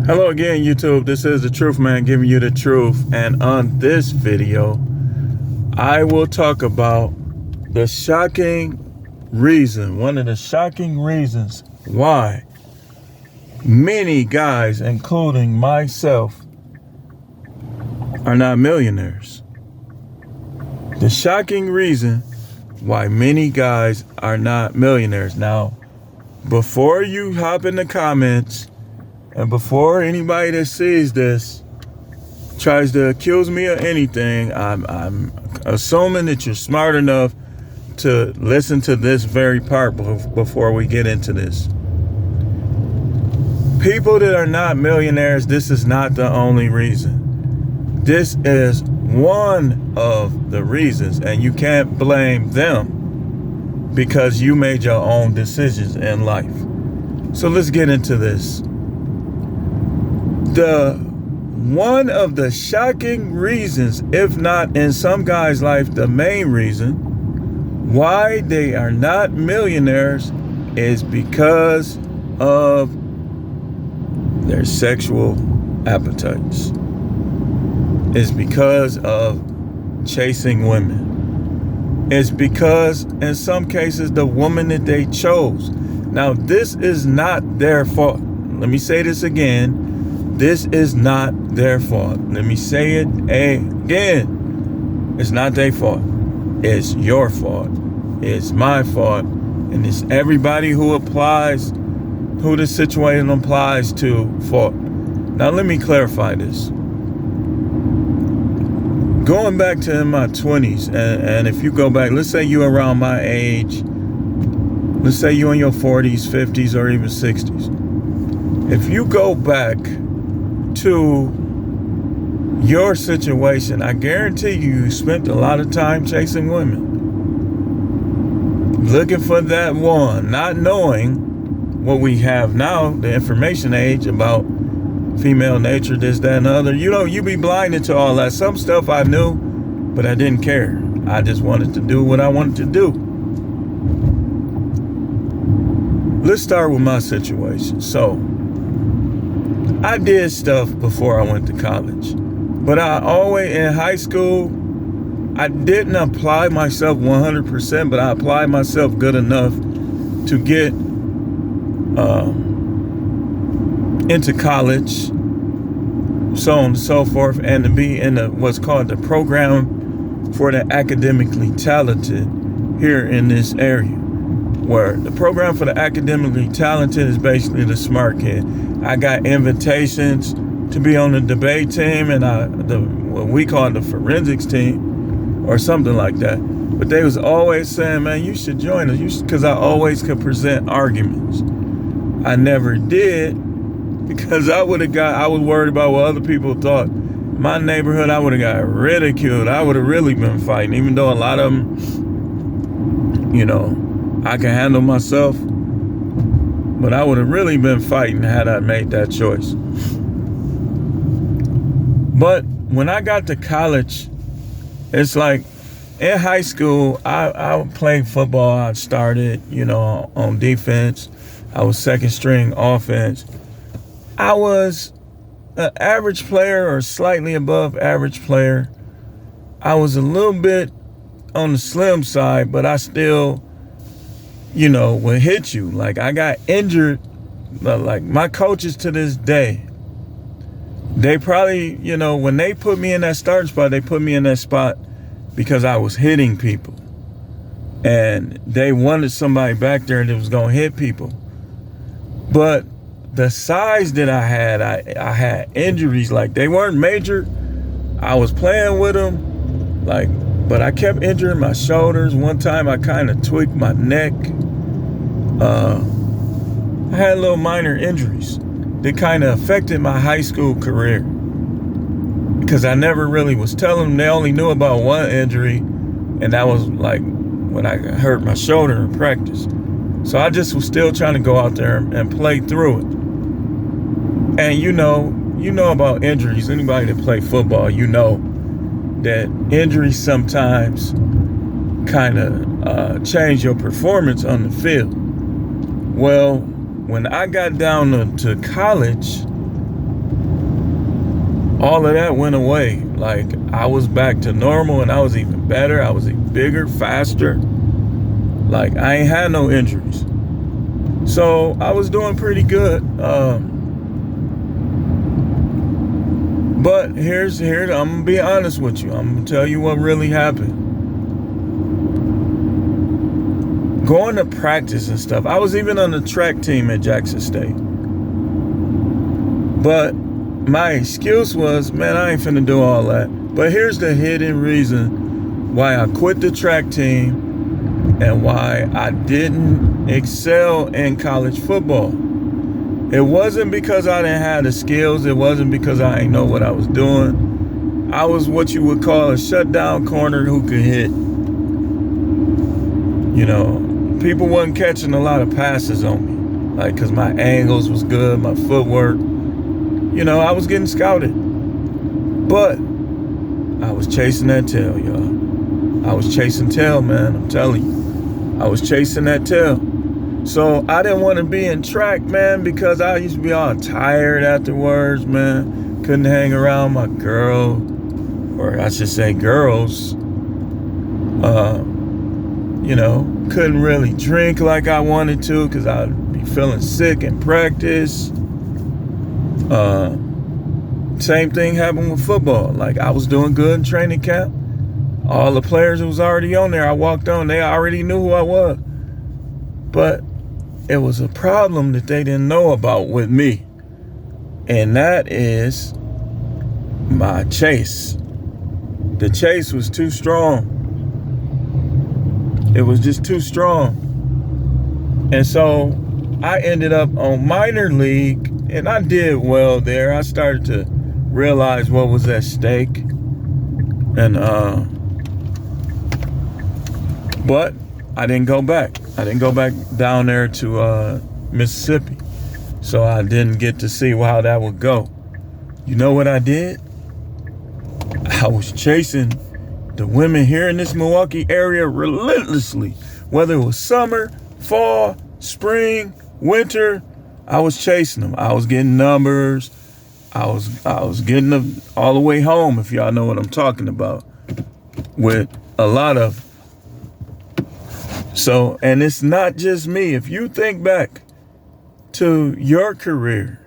Hello again, YouTube. This is the Truth Man giving you the truth. And on this video, I will talk about the shocking reason, one of the shocking reasons why many guys, including myself, are not millionaires. The shocking reason why many guys are not millionaires. Now, before you hop in the comments, and before anybody that sees this tries to accuse me of anything, I'm assuming that you're smart enough to listen to this very part before we get into this. People that are not millionaires, this is not the only reason. This is one of the reasons, and you can't blame them because you made your own decisions in life. So let's get into this. One of the shocking reasons, if not in some guys' life, the main reason why they are not millionaires is because of their sexual appetites. It's because of chasing women. It's because, in some cases, the woman that they chose. Now, this is not their fault. Let me say this again. This is not their fault. Let me say it again. It's not their fault. It's your fault. It's my fault. And it's everybody who the situation applies to fault. Now, let me clarify this. Going back to in my 20s, and if you go back, let's say you're around my age, let's say you're in your 40s, 50s, or even 60s. If you go back to your situation, I guarantee you spent a lot of time chasing women, looking for that one, not knowing what we have now, the information age about female nature, this, that, and the other. You be blinded to all that. Some stuff I knew, but I didn't care. I just wanted to do what I wanted to do. Let's start with my situation. So, I did stuff before I went to college, but I always, in high school, I didn't apply myself 100%, but I applied myself good enough to get into college, so on and so forth, and to be in what's called the program for the academically talented here in this area, where the program for the academically talented is basically the smart kid. I got invitations to be on the debate team and what we call the forensics team or something like that. But they was always saying, man, you should join us, because I always could present arguments. I never did because I was worried about what other people thought. My neighborhood, I would have got ridiculed. I would have really been fighting, even though a lot of them, I can handle myself. But I would have really been fighting had I made that choice. But when I got to college, it's like in high school, I played football. I started, on defense. I was second string offense. I was an average player or slightly above average player. I was a little bit on the slim side, but I still would hit you. Like, I got injured. Like, my coaches to this day, they probably, when they put me in that starting spot, they put me in that spot because I was hitting people. And they wanted somebody back there that was going to hit people. But the size that I had injuries. Like, they weren't major. I was playing with them. But I kept injuring my shoulders. One time I kind of tweaked my neck. I had little minor injuries that kind of affected my high school career because I never really was telling them. They only knew about one injury, and that was like when I hurt my shoulder in practice. So I just was still trying to go out there and play through it. And you know about injuries. Anybody that play football, that injuries sometimes kind of change your performance on the field. Well, when I got down to college, all of that went away. Like, I was back to normal, and I was even better. I was even bigger, faster. Like, I ain't had no injuries. So I was doing pretty good. But here's I'm gonna be honest with you. I'm gonna tell you what really happened. Going to practice and stuff. I was even on the track team at Jackson State. But my excuse was, man, I ain't finna do all that. But here's the hidden reason why I quit the track team and why I didn't excel in college football. It wasn't because I didn't have the skills. It wasn't because I didn't know what I was doing. I was what you would call a shutdown corner who could hit. You know, people wasn't catching a lot of passes on me. Like, because my angles was good, my footwork. You know, I was getting scouted. But I was chasing that tail, y'all. I was chasing tail, man. I'm telling you. I was chasing that tail. So I didn't want to be in track, man, because I used to be all tired afterwards, man. Couldn't hang around my girl, or I should say girls. You know, couldn't really drink like I wanted to because I'd be feeling sick in practice. Same thing happened with football. Like, I was doing good in training camp. All the players that was already on there, I walked on, they already knew who I was. But it was a problem that they didn't know about with me. And that is my chase. The chase was too strong. It was just too strong. And so I ended up on minor league, and I did well there. I started to realize what was at stake. And but I didn't go back. I didn't go back down there to Mississippi. So I didn't get to see how that would go. You know what I did? I was chasing the women here in this Milwaukee area relentlessly. Whether it was summer, fall, spring, winter, I was chasing them. I was getting numbers. I was getting them all the way home, if y'all know what I'm talking about, with a lot of. So, and it's not just me. If you think back to your career,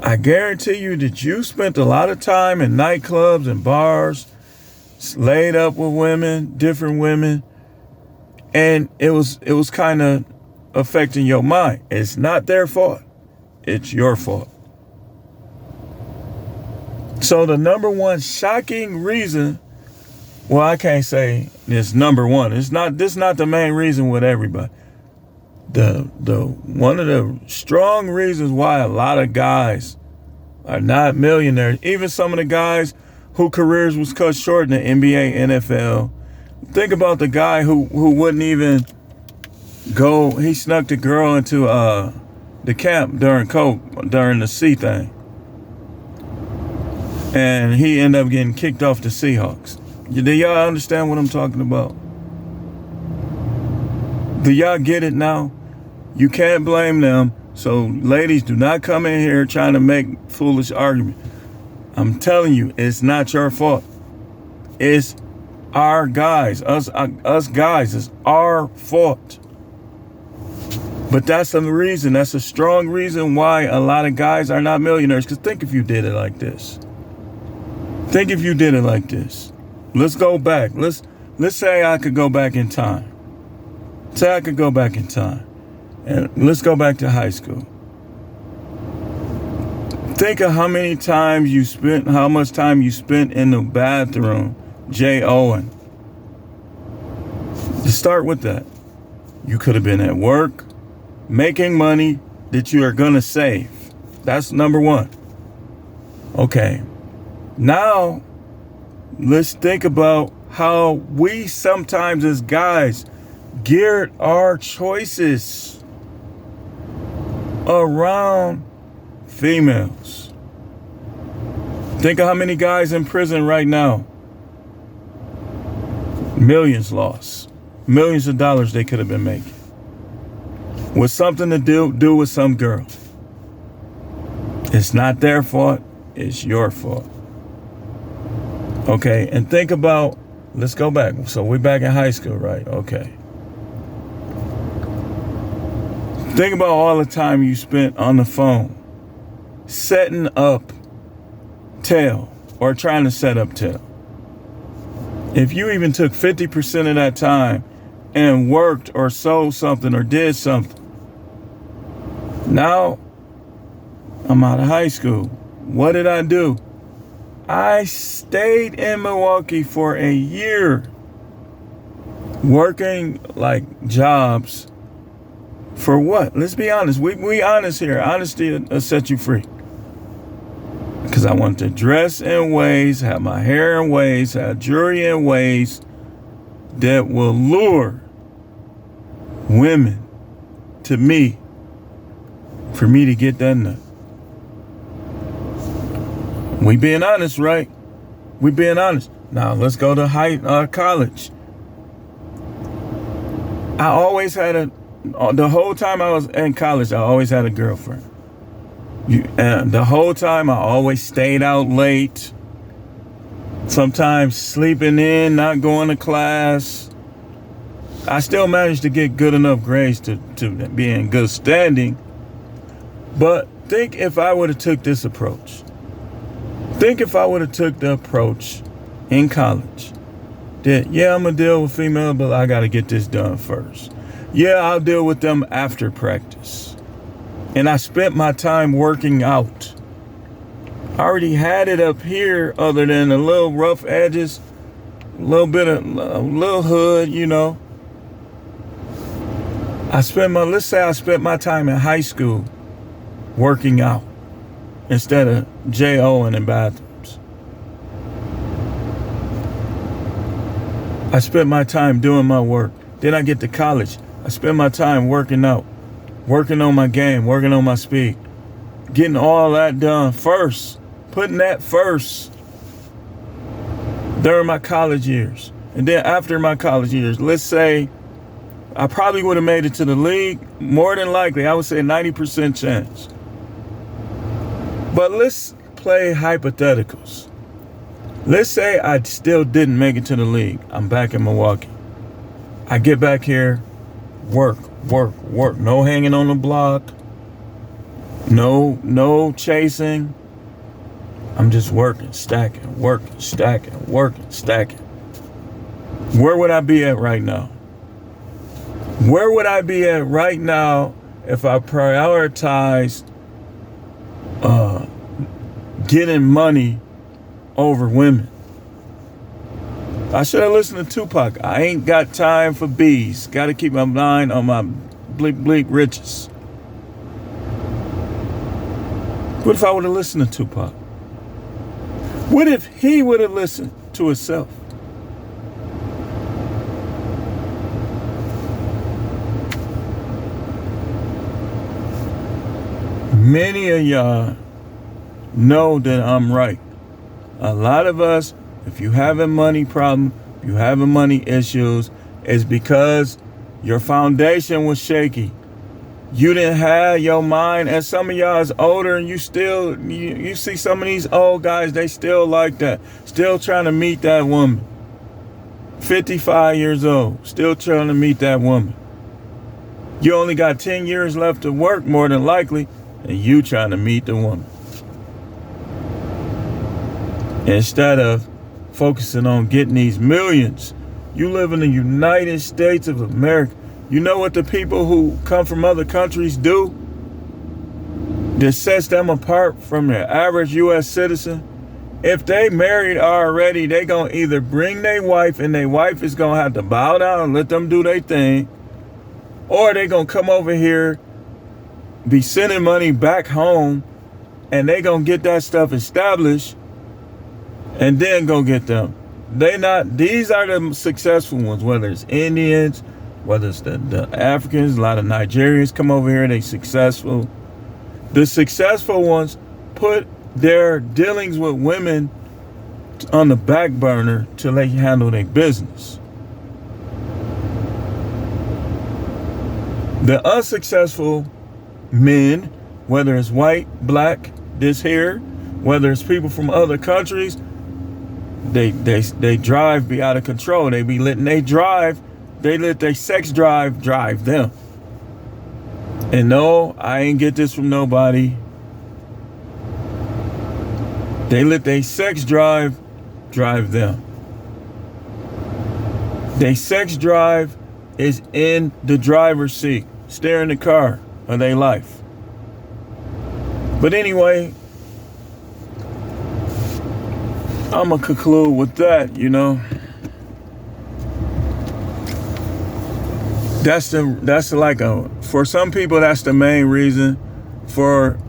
I guarantee you that you spent a lot of time in nightclubs and bars, laid up with women, different women, and it was kind of affecting your mind. It's not their fault. It's your fault. So the number one shocking reason, well, I can't say it's number one. This is not the main reason with everybody. The one of the strong reasons why a lot of guys are not millionaires, even some of the guys whose careers was cut short in the NBA, NFL. Think about the guy who wouldn't even go. He snuck the girl into the camp during the C thing, and he ended up getting kicked off the Seahawks. Do y'all understand what I'm talking about? Do y'all get it now? You can't blame them. So ladies, do not come in here trying to make foolish arguments. I'm telling you, it's not your fault. It's our guys, us guys, it's our fault. But that's a reason, that's a strong reason why a lot of guys are not millionaires. Because think if you did it like this. Think if you did it like this. Let's go back. Let's say I could go back in time. Say I could go back in time. And let's go back to high school. Think of how much time you spent in the bathroom, Jay Owen. To start with that, you could have been at work, making money that you are going to save. That's number one. Okay. Now, let's think about how we sometimes as guys geared our choices around females. Think of how many guys in prison right now. Millions lost. Millions of dollars they could have been making. With something to do with some girl. It's not their fault. It's your fault. Okay, and think about, let's go back. So we're back in high school, right? Okay. Think about all the time you spent on the phone setting up tail or trying to set up tail. If you even took 50% of that time and worked or sold something or did something, now I'm out of high school. What did I do? I stayed in Milwaukee for a year working like jobs. For what? Let's be honest. We honest here. Honesty will set you free. Because I want to dress in ways, have my hair in ways, have jewelry in ways that will lure women to me for me to get that nut. We being honest, right? We being honest. Now let's go to college. I always had the whole time I was in college, I always had a girlfriend. And the whole time I always stayed out late. Sometimes sleeping in, not going to class. I still managed to get good enough grades to be in good standing. But think if I would have took this approach. Think if I would have took the approach in college that, yeah, I'm going to deal with female, but I got to get this done first. Yeah, I'll deal with them after practice. And I spent my time working out. I already had it up here other than a little rough edges, a little hood, you know. Let's say I spent my time in high school working out instead of J.O.ing in bathrooms. I spent my time doing my work. Then I get to college. I spend my time working out, working on my game, working on my speed, getting all that done first, putting that first during my college years. And then after my college years, let's say I probably would have made it to the league. More than likely, I would say 90% chance. But let's play hypotheticals. Let's say I still didn't make it to the league. I'm back in Milwaukee. I get back here. Work. No hanging on the block. No chasing. I'm just working, stacking. Where would I be at right now? Where would I be at right now if I prioritized getting money over women? I should have listened to Tupac. I ain't got time for bees. Got to keep my mind on my bleak riches. What if I would have listened to Tupac? What if he would have listened to himself? Many of y'all know that I'm right. A lot of us, if you having money problem, you having money issues, it's because your foundation was shaky. You didn't have your mind, and some of y'all is older and you see some of these old guys, they still like that. Still trying to meet that woman. 55 years old, still trying to meet that woman. You only got 10 years left to work more than likely, and you trying to meet the woman. Instead of focusing on getting these millions. You live in the United States of America. You know what the people who come from other countries do that sets them apart from the average U.S. citizen? If they married already, they gonna either bring their wife and their wife is gonna have to bow down and let them do their thing, or they gonna come over here, be sending money back home, and they gonna get that stuff established and then go get them. These are the successful ones, whether it's Indians, whether it's the Africans, a lot of Nigerians come over here, they successful. The successful ones put their dealings with women on the back burner till they handle their business. The unsuccessful men, whether it's white, black, this here, Whether it's people from other countries, they drive be out of control. They be letting they let their sex drive them. And no, I ain't get this from nobody. They let their sex drive them. Their sex drive is in the driver's seat, steering the car of their life. But anyway, I'm gonna conclude with that, for some people, that's the main reason. For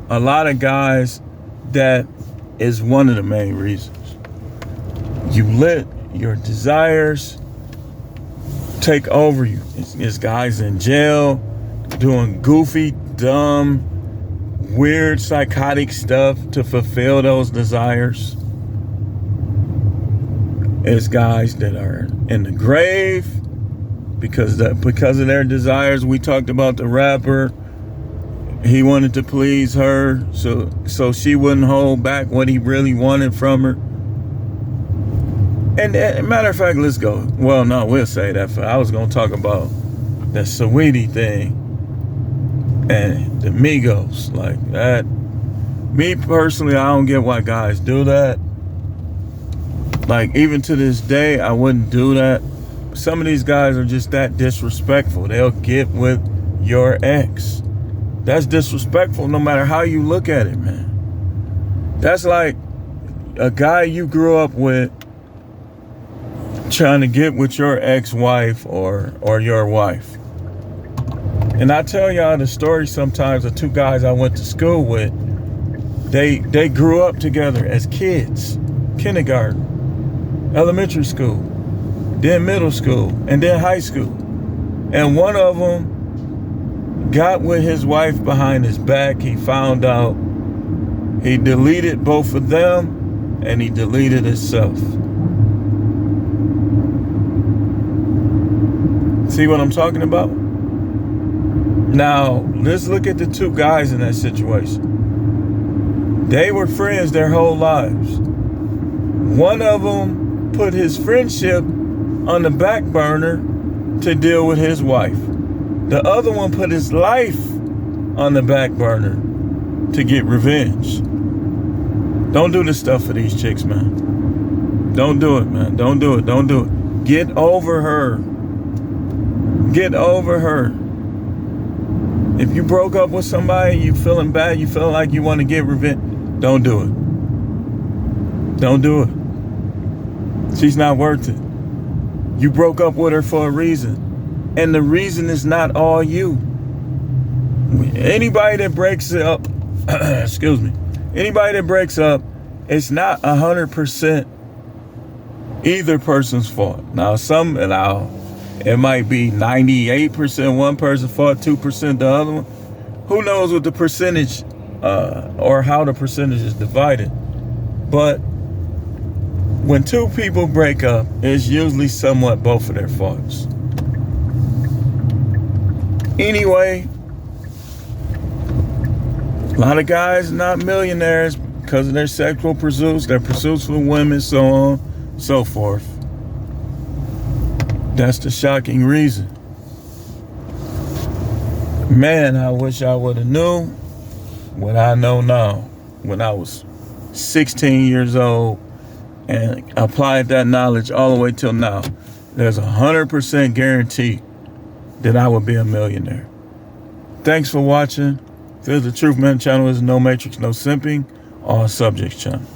a lot of guys, that is one of the main reasons. You let your desires take over you. It's guys in jail doing goofy, dumb, weird, psychotic stuff to fulfill those desires. It's guys that are in the grave because of their desires. We talked about the rapper. He wanted to please her so she wouldn't hold back what he really wanted from her. And matter of fact, let's go. Well, no, we'll say that. I was going to talk about the Saweetie thing and the Migos. Like that. Me personally, I don't get why guys do that. Like, even to this day, I wouldn't do that. Some of these guys are just that disrespectful. They'll get with your ex. That's disrespectful no matter how you look at it, man. That's like a guy you grew up with trying to get with your ex-wife or your wife. And I tell y'all the story sometimes of two guys I went to school with. They grew up together as kids, kindergarten, elementary school, then middle school, and then high school. And one of them got with his wife behind his back. He found out. He deleted both of them, and he deleted himself. See what I'm talking about? Now, let's look at the two guys in that situation. They were friends their whole lives. One of them put his friendship on the back burner to deal with his wife. The other one put his life on the back burner to get revenge. Don't do this stuff for these chicks, man. Don't do it, man. Don't do it. Don't do it. Get over her. Get over her. If you broke up with somebody, you feeling bad, you feeling like you want to get revenge, don't do it. Don't do it. She's not worth it. You broke up with her for a reason. And the reason is not all you. Anybody that breaks up, anybody that breaks up, it's not 100% either person's fault. It might be 98% one person's fault, 2% the other one. Who knows what the percentage or how the percentage is divided. But when two people break up, it's usually somewhat both of their faults. Anyway, a lot of guys not millionaires because of their sexual pursuits, their pursuits for women, so on, so forth. That's the shocking reason. Man, I wish I would have knew what I know now when I was 16 years old and applied that knowledge all the way till now. There's 100% guarantee that I would be a millionaire. Thanks for watching. This is the Truth Man channel. Is no matrix, no simping, all subjects channel.